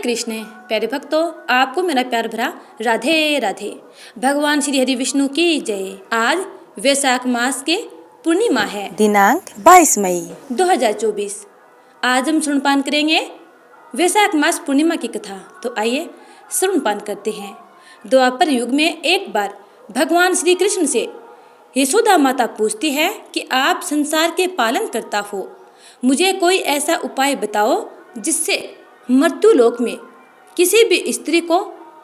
कृष्ण। प्यारे भक्तों, आपको मेरा प्यार भरा राधे राधे। भगवान श्री हरि विष्णु की जय। आज वैशाख मास के पूर्णिमा है, दिनांक 22 मई 2024। आज हम श्रवणपान करेंगे वैशाख मास पूर्णिमा की कथा। तो आइए श्रवणपान करते हैं। द्वापर युग में एक बार भगवान श्री कृष्ण से यशोदा माता पूछती है कि आप संसार के पालन करता हो, मुझे कोई ऐसा उपाय बताओ जिससे मृत्यु लोक में किसी भी स्त्री को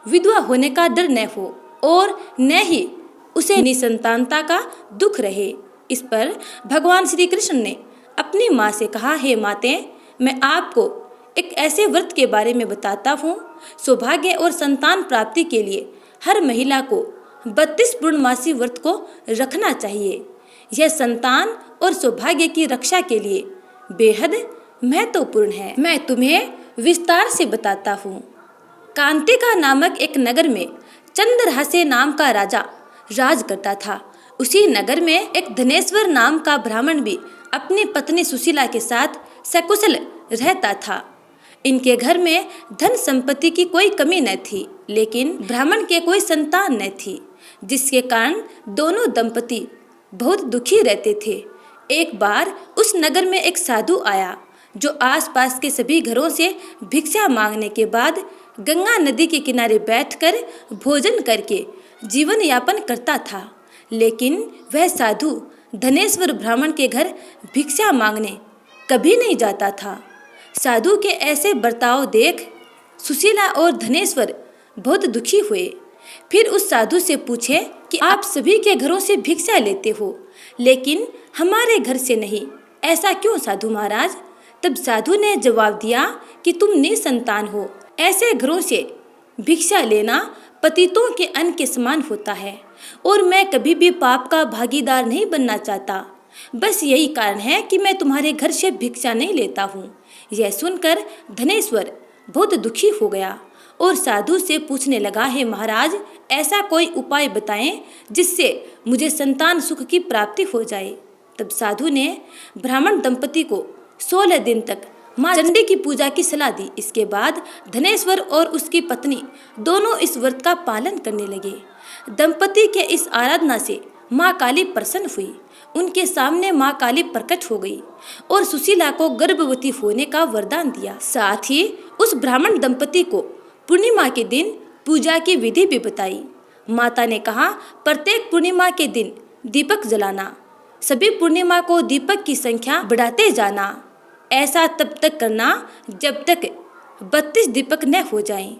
विधवा होने का डर न हो और न ही उसे निसंतानता का दुख रहे। इस पर भगवान श्री कृष्ण ने अपनी माँ से कहा, हे माते, मैं आपको एक ऐसे व्रत के बारे में बताता हूँ। सौभाग्य और संतान प्राप्ति के लिए हर महिला को 32 पूर्णमासी व्रत को रखना चाहिए। यह संतान और सौभाग्य की रक्षा के लिए बेहद महत्वपूर्ण है। मैं तुम्हें विस्तार से बताता हूँ। कांतिका नामक एक नगर में चंद्रहासे नाम का राजा राज करता था। उसी नगर में एक धनेश्वर नाम का ब्राह्मण भी अपनी पत्नी सुशीला के साथ सकुशल रहता था। इनके घर में धन संपत्ति की कोई कमी न थी, लेकिन ब्राह्मण के कोई संतान न थी, जिसके कारण दोनों दंपति बहुत दुखी रहते थे। एक बार उस नगर में एक साधु आया जो आसपास के सभी घरों से भिक्षा मांगने के बाद गंगा नदी के किनारे बैठकर भोजन करके जीवन यापन करता था। लेकिन वह साधु धनेश्वर ब्राह्मण के घर भिक्षा मांगने कभी नहीं जाता था। साधु के ऐसे बर्ताव देख सुशीला और धनेश्वर बहुत दुखी हुए। फिर उस साधु से पूछे कि आप सभी के घरों से भिक्षा लेते हो, लेकिन हमारे घर से नहीं, ऐसा क्यों साधु महाराज? तब साधु ने जवाब दिया कि तुम निसंतान हो, ऐसे घरों से भिक्षा लेना पतितों के अन्न के समान होता है और मैं कभी भी पाप का भागीदार नहीं बनना चाहता। बस यही कारण है कि मैं तुम्हारे घर से भिक्षा नहीं लेता हूँ। यह सुनकर धनेश्वर बहुत दुखी हो गया और साधु से पूछने लगा, हे महाराज, ऐसा कोई उपाय बताएं जिससे मुझे संतान सुख की प्राप्ति हो जाए। तब साधु ने ब्राह्मण दंपति को 16 दिन तक माँ चंडी की पूजा की सलाह दी। इसके बाद धनेश्वर और उसकी पत्नी दोनों इस व्रत का पालन करने लगे। दंपति के इस आराधना से माँ काली प्रसन्न हुई। उनके सामने माँ काली प्रकट हो गई और सुशीला को गर्भवती होने का वरदान दिया। साथ ही उस ब्राह्मण दंपति को पूर्णिमा के दिन पूजा की विधि भी बताई। माता ने कहा, प्रत्येक पूर्णिमा के दिन दीपक जलाना, सभी पूर्णिमा को दीपक की संख्या बढ़ाते जाना। ऐसा तब तक करना जब तक 32 दीपक न हो जाएं।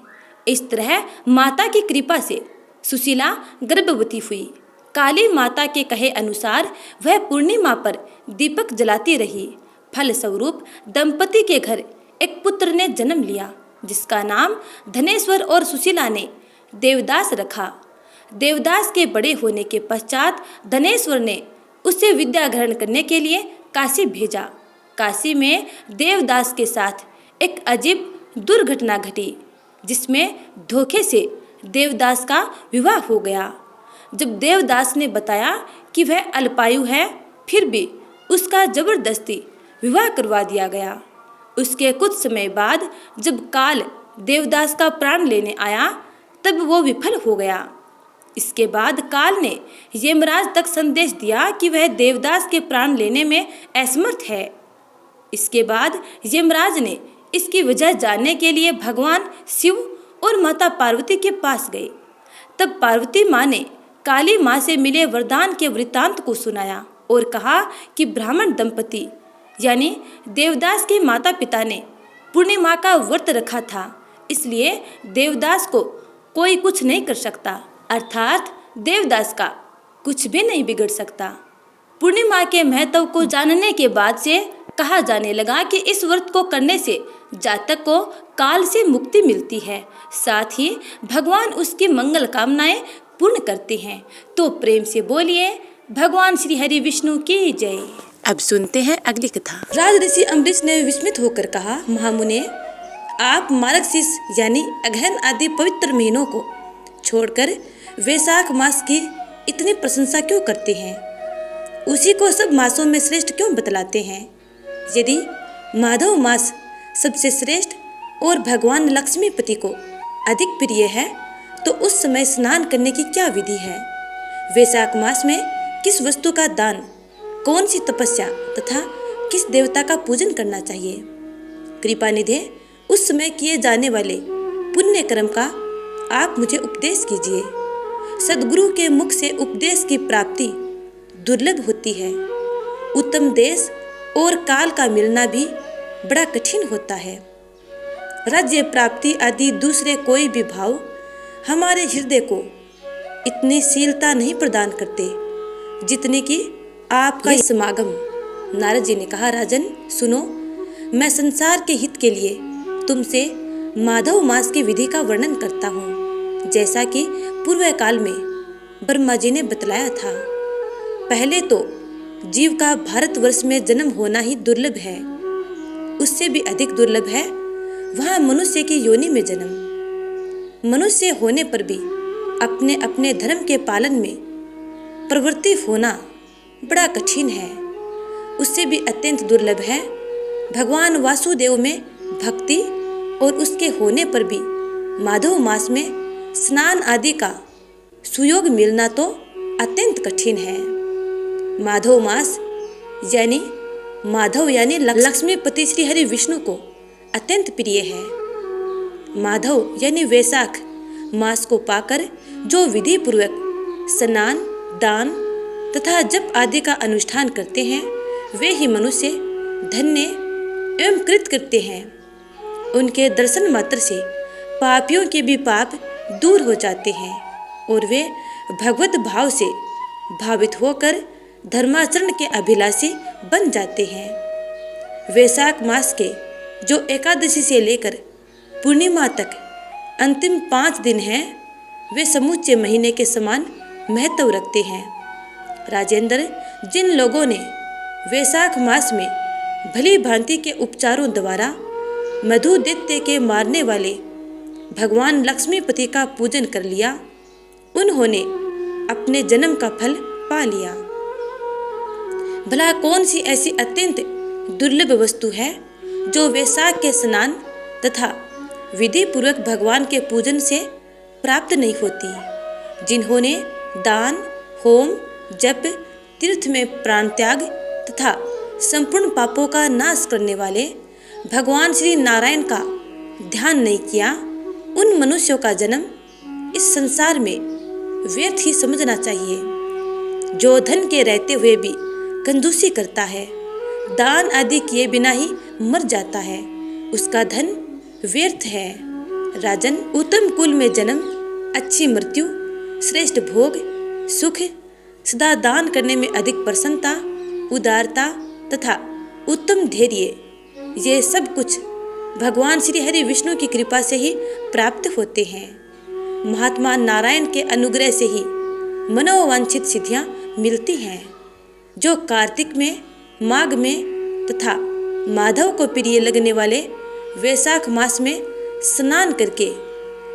इस तरह माता की कृपा से सुशीला गर्भवती हुई। काली माता के कहे अनुसार वह पूर्णिमा पर दीपक जलाती रही। फलस्वरूप दंपति के घर एक पुत्र ने जन्म लिया, जिसका नाम धनेश्वर और सुशीला ने देवदास रखा। देवदास के बड़े होने के पश्चात धनेश्वर ने उसे विद्या ग्रहण करने के लिए काशी भेजा। काशी में देवदास के साथ एक अजीब दुर्घटना घटी, जिसमें धोखे से देवदास का विवाह हो गया। जब देवदास ने बताया कि वह अल्पायु है, फिर भी उसका जबरदस्ती विवाह करवा दिया गया। उसके कुछ समय बाद जब काल देवदास का प्राण लेने आया, तब वो विफल हो गया। इसके बाद काल ने यमराज तक संदेश दिया कि वह देवदास के प्राण लेने में असमर्थ है। इसके बाद यमराज ने इसकी वजह जानने के लिए भगवान शिव और माता पार्वती के पास गए। तब पार्वती माँ ने काली माँ से मिले वरदान के वृत्तांत को सुनाया और कहा कि ब्राह्मण दंपति यानी देवदास के माता पिता ने पूर्णिमा का व्रत रखा था, इसलिए देवदास को कोई कुछ नहीं कर सकता, अर्थात देवदास का कुछ भी नहीं बिगड़ सकता। पूर्णिमा के महत्व को जानने के बाद से कहा जाने लगा कि इस व्रत को करने से जातक को काल से मुक्ति मिलती है, साथ ही भगवान उसकी मंगल कामनाएं पूर्ण करते हैं। तो प्रेम से बोलिए, भगवान श्री हरि विष्णु की जय। अब सुनते हैं अगली कथा। राजऋषि अम्बरीश ने विस्मित होकर कहा, महामुने, आप मार्गशीर्ष यानी अगहन आदि पवित्र महीनों को छोड़कर वैशाख मास की इतनी प्रशंसा क्यों करते हैं? उसी को सब मासों में श्रेष्ठ क्यों बतलाते हैं? यदि माधव मास सबसे श्रेष्ठ और भगवान लक्ष्मीपति को अधिक प्रिय है तो उस समय स्नान करने की क्या विधि है? वैशाख मास में किस वस्तु का दान, कौन सी तपस्या तथा किस देवता का पूजन करना चाहिए? कृपा निधे उस समय किए जाने वाले पुण्य कर्म का आप मुझे उपदेश कीजिए। सद्गुरु के मुख से उपदेश की प्राप्ति दुर्लभ होती है। उत्तम देश और काल का मिलना भी बड़ा कठिन होता है। राज्य प्राप्ति आदि दूसरे कोई भी भाव हमारे हृदय को इतनी शीलता नहीं प्रदान करते जितने कि आपका समागम। नारद जी ने कहा, राजन सुनो, मैं संसार के हित के लिए तुमसे माधव मास की विधि का वर्णन करता हूँ, जैसा कि पूर्व काल में ब्रह्मा जी ने बतलाया था। पहले तो जीव का भारतवर्ष में जन्म होना ही दुर्लभ है। उससे भी अधिक दुर्लभ है वहाँ मनुष्य की योनि में जन्म। मनुष्य होने पर भी अपने अपने धर्म के पालन में प्रवृत्ति होना बड़ा कठिन है। उससे भी अत्यंत दुर्लभ है भगवान वासुदेव में भक्ति और उसके होने पर भी माधव मास में स्नान आदि का सुयोग मिलना तो अत्यंत कठिन है। माधव मास यानी माधव यानी लक्ष्मीपति श्री हरि विष्णु को अत्यंत प्रिय है। माधव यानी वैशाख मास को पाकर जो विधि पूर्वक स्नान, दान तथा जप आदि का अनुष्ठान करते हैं वे ही मनुष्य धन्य एवं कृतकृत्य हैं। उनके दर्शन मात्र से पापियों के भी पाप दूर हो जाते हैं और वे भगवत भाव से भावित होकर धर्माचरण के अभिलाषी बन जाते हैं। वैशाख मास के जो एकादशी से लेकर पूर्णिमा तक अंतिम 5 दिन हैं वे समूचे महीने के समान महत्व रखते हैं। राजेंद्र, जिन लोगों ने वैशाख मास में भली भांति के उपचारों द्वारा मधु दैत्य के मारने वाले भगवान लक्ष्मीपति का पूजन कर लिया, उन्होंने अपने जन्म का फल पा लिया। भला कौन सी ऐसी अत्यंत दुर्लभ वस्तु है जो वैशाख के स्नान तथा विधि पूर्वक भगवान के पूजन से प्राप्त नहीं होती? जिन्होंने दान, होम, जप, तीर्थ में प्राण त्याग तथा संपूर्ण पापों का नाश करने वाले भगवान श्री नारायण का ध्यान नहीं किया, उन मनुष्यों का जन्म इस संसार में व्यर्थ ही समझना चाहिए। जो धन के रहते हुए भी कंजूसी करता है, दान आदि किए बिना ही मर जाता है, उसका धन व्यर्थ है। राजन, उत्तम कुल में जन्म, अच्छी मृत्यु, श्रेष्ठ भोग, सुख, सदा दान करने में अधिक प्रसन्नता, उदारता तथा उत्तम धैर्य, ये सब कुछ भगवान श्री हरि विष्णु की कृपा से ही प्राप्त होते हैं। महात्मा नारायण के अनुग्रह से ही मनोवांछित सिद्धियां मिलती हैं। जो कार्तिक में, माघ में तथा माधव को प्रिय लगने वाले वैशाख मास में स्नान करके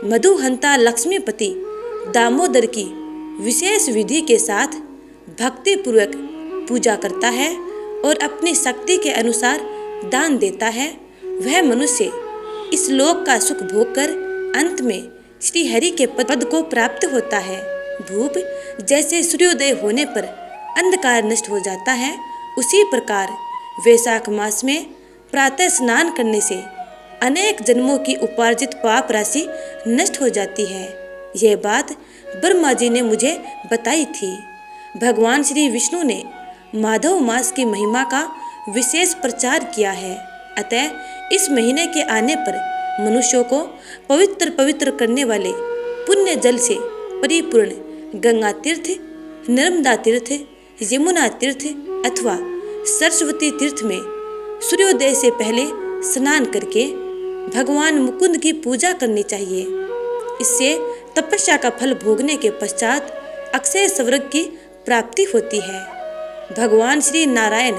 मधुहंता लक्ष्मीपति दामोदर की विशेष विधि के साथ भक्ति पूर्वक पूजा करता है और अपनी शक्ति के अनुसार दान देता है, वह मनुष्य इस लोक का सुख भोगकर अंत में श्री हरि के पद को प्राप्त होता है। धूप जैसे सूर्योदय होने पर अंधकार नष्ट हो जाता है, उसी प्रकार वैशाख मास में प्रातः स्नान करने से अनेक जन्मों की उपार्जित पाप राशि नष्ट हो जाती है। यह बात ब्रह्मा जी ने मुझे बताई थी। भगवान श्री विष्णु ने माधव मास की महिमा का विशेष प्रचार किया है। अतः इस महीने के आने पर मनुष्यों को पवित्र करने वाले पुण्य जल से परिपूर्ण गंगा तीर्थ, नर्मदा तीर्थ, यमुना तीर्थ अथवा सरस्वती तीर्थ में सूर्योदय से पहले स्नान करके भगवान मुकुंद की पूजा करनी चाहिए। इससे तपस्या का फल भोगने के पश्चात अक्षय स्वर्ग की प्राप्ति होती है। भगवान श्री नारायण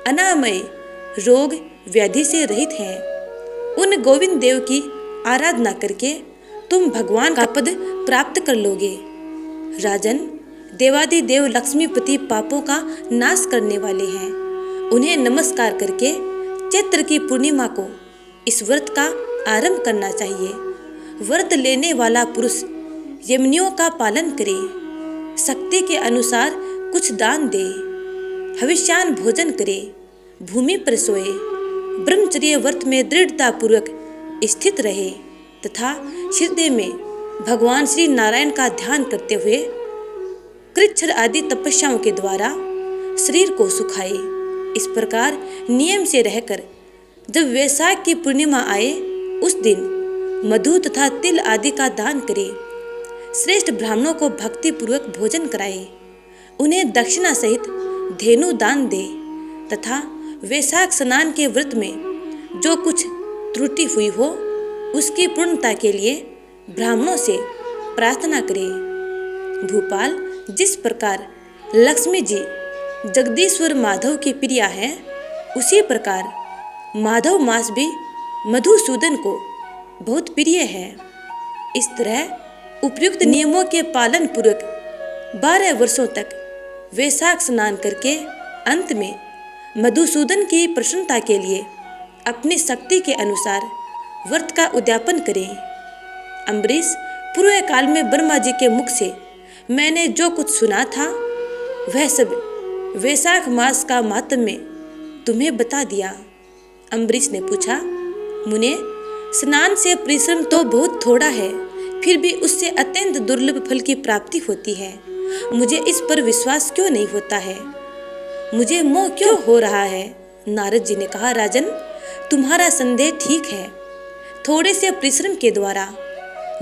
अनामय, रोग व्याधि से रहित हैं। उन गोविंद देव की आराधना करके तुम भगवान का पद प्राप्त कर लोगे। राजन, देवादिदेव लक्ष्मीपति पापों का नाश करने वाले हैं। उन्हें नमस्कार करके चैत्र की पूर्णिमा को इस व्रत का आरंभ करना चाहिए। व्रत लेने वाला पुरुष यमनियों का पालन करे, शक्ति के अनुसार कुछ दान दे, हविष्यान भोजन करे, भूमि पर सोए, ब्रह्मचर्य व्रत में दृढ़ता पूर्वक स्थित रहे तथा हृदय में भगवान श्री नारायण का ध्यान करते हुए कृच्छ्र आदि तपस्याओं के द्वारा शरीर को सुखाए। इस प्रकार नियम से रहकर जब वैशाख की पूर्णिमा आए उस दिन मधु तथा तिल आदि का दान करे, श्रेष्ठ ब्राह्मणों को भक्ति पूर्वक भोजन कराए, उन्हें दक्षिणा सहित धेनु दान दे तथा वैशाख स्नान के व्रत में जो कुछ त्रुटि हुई हो उसकी पूर्णता के लिए ब्राह्मणों से प्रार्थना करे। भूपाल, जिस प्रकार लक्ष्मी जी जगदीश्वर माधव की प्रिया है, उसी प्रकार माधव मास भी मधुसूदन को बहुत प्रिय है। इस तरह उपयुक्त नियमों के पालन पूर्वक 12 वर्षों तक वैशाख स्नान करके अंत में मधुसूदन की प्रसन्नता के लिए अपनी शक्ति के अनुसार व्रत का उद्यापन करें। अम्बरीश, पूर्व काल में ब्रह्मा जी के मुख से मैंने जो कुछ सुना था वह सब वैशाख मास का माहात्म्य तुम्हें बता दिया। अम्बरीश ने पूछा, मुने, स्नान से परिश्रम तो बहुत थोड़ा है, फिर भी उससे अत्यंत दुर्लभ फल की प्राप्ति होती है। मुझे इस पर विश्वास क्यों नहीं होता है? मुझे मोह क्यों हो रहा है? नारद जी ने कहा, राजन, तुम्हारा संदेह ठीक है। थोड़े से परिश्रम के द्वारा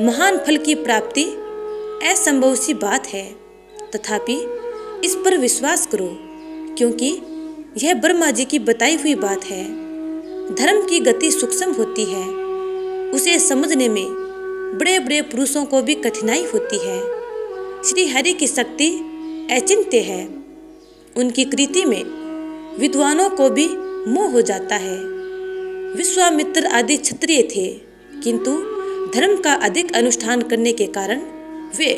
महान फल की प्राप्ति असंभव सी बात है, तथापि इस पर विश्वास करो, क्योंकि यह ब्रह्मा जी की बताई हुई बात है। धर्म की गति सूक्ष्म होती है, उसे समझने में बड़े बड़े पुरुषों को भी कठिनाई होती है। श्री हरि की शक्ति अचिंत्य है, उनकी कृति में विद्वानों को भी मोह हो जाता है। विश्वामित्र आदि क्षत्रिय थे, किंतु धर्म का अधिक अनुष्ठान करने के कारण वे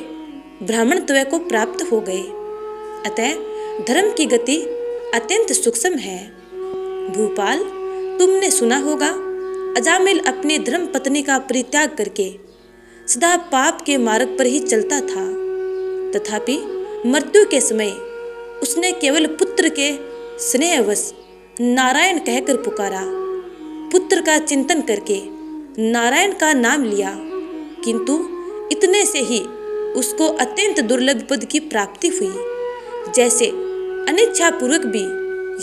ब्राह्मणत्व को प्राप्त हो गए। अतः धर्म की गति अत्यंत सूक्ष्म है। भूपाल, तुमने सुना होगा, अजामिल अपने धर्म पत्नी का परित्याग करके सदा पाप के मार्ग पर ही चलता था, तथापि मृत्यु के समय उसने केवल पुत्र के स्नेहवश नारायण कहकर पुकारा, पुत्र का चिंतन करके नारायण का नाम लिया, किंतु इतने से ही उसको अत्यंत दुर्लभ पद की प्राप्ति हुई। जैसे अनिच्छा पूर्वक भी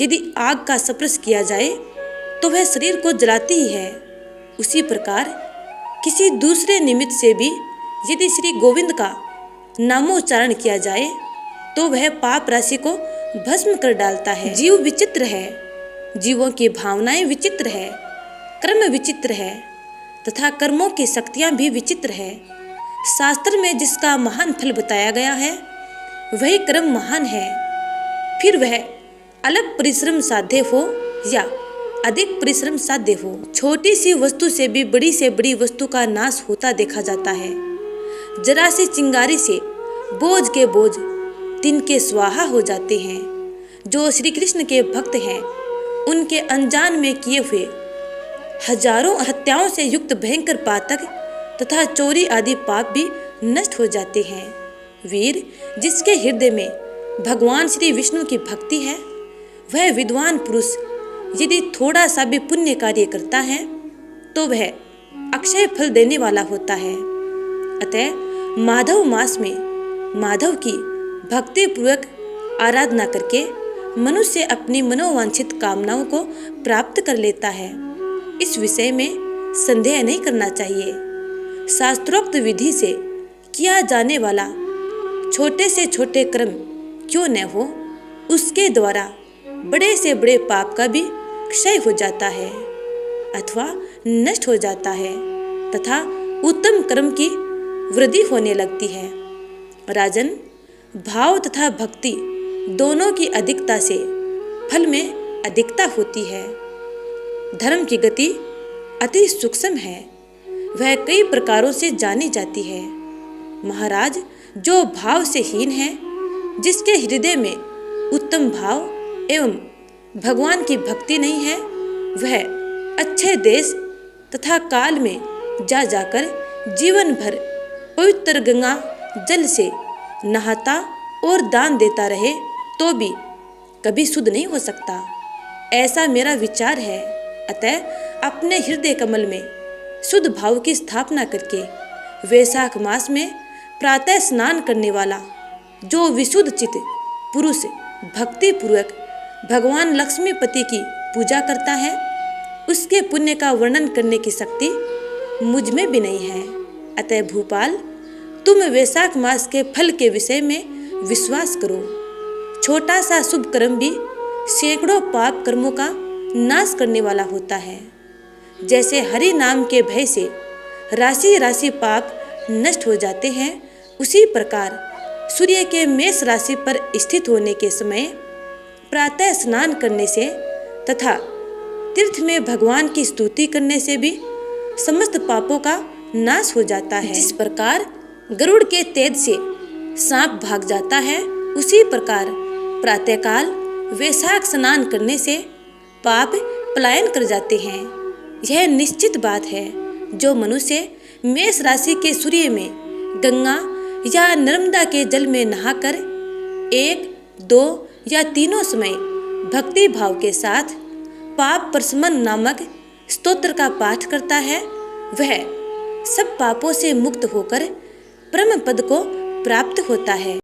यदि आग का स्पर्श किया जाए तो वह शरीर को जलाती ही है, उसी प्रकार किसी दूसरे निमित्त से भी यदि श्री गोविंद का नामोच्चारण किया जाए तो वह पाप राशि को भस्म कर डालता है। जीव विचित्र है, जीवों की भावनाएं विचित्र है, कर्म विचित्र है तथा कर्मों की शक्तियां भी विचित्र है। शास्त्र में जिसका महान फल बताया गया है वही कर्म महान है, फिर वह अल्प परिश्रम साध्य हो या अधिक परिश्रम साध्य हो। छोटी सी वस्तु से भी बड़ी से बड़ी वस्तु का नाश होता देखा जाता है। जरा सी चिंगारी से बोझ के बोझ तिनके स्वाहा हो जाते हैं। जो श्री कृष्ण के भक्त हैं उनके अनजान में किए हुए हजारों हत्याओं से युक्त भयंकर पातक तथा चोरी आदि पाप भी नष्ट हो जाते हैं। वीर, जिसके हृदय में भगवान श्री विष्णु की भक्ति है वह विद्वान पुरुष यदि थोड़ा सा भी पुण्य कार्य करता है तो वह अक्षय फल देने वाला होता है। अतः माधव मास में माधव की भक्ति पूर्वक आराधना करके मनुष्य अपनी मनोवांछित कामनाओं को प्राप्त कर लेता है। इस विषय में संदेह नहीं करना चाहिए। शास्त्रोक्त विधि से किया जाने वाला छोटे से छोटे कर्म क्यों न हो, उसके द्वारा बड़े से बड़े पाप का भी क्षय हो जाता है अथवा नष्ट हो जाता है तथा उत्तम कर्म की वृद्धि होने लगती है। राजन, भाव तथा भक्ति दोनों की अधिकता से फल में अधिकता होती है। धर्म की गति अति सूक्ष्म है, वह कई प्रकारों से जानी जाती है। महाराज, जो भाव से हीन है, जिसके हृदय में उत्तम भाव एवं भगवान की भक्ति नहीं है, वह अच्छे देश तथा काल में जा जाकर जीवन भर पवित्र गंगा जल से नहाता और दान देता रहे तो भी कभी शुद्ध नहीं हो सकता, ऐसा मेरा विचार है। अतः अपने हृदय कमल में शुद्ध भाव की स्थापना करके वैशाख मास में प्रातः स्नान करने वाला जो विशुद्ध चित्त पुरुष भक्ति पूर्वक भगवान लक्ष्मीपति की पूजा करता है, उसके पुण्य का वर्णन करने की शक्ति मुझ में भी नहीं है। अतः भूपाल, तुम वैशाख मास के फल के विषय में विश्वास करो। छोटा सा शुभ कर्म भी सैकड़ों पाप कर्मों का नाश करने वाला होता है। जैसे हरि नाम के भय से राशि राशि पाप नष्ट हो जाते हैं, उसी प्रकार सूर्य के मेष राशि पर स्थित होने के समय प्रातः स्नान करने से तथा तीर्थ में भगवान की स्तुति करने से भी समस्त पापों का नाश हो जाता है। जिस प्रकार गरुड़ के तेज से सांप भाग जाता है, उसी प्रकार प्रातःकाल वैशाख स्नान करने से पाप पलायन कर जाते हैं। यह निश्चित बात है। जो मनुष्य मेष राशि के सूर्य में गंगा या नर्मदा के जल में नहाकर 1, 2 या तीनों समय भक्ति भाव के साथ पाप प्रशमन नामक स्तोत्र का पाठ करता है, वह सब पापों से मुक्त होकर परम पद को प्राप्त होता है।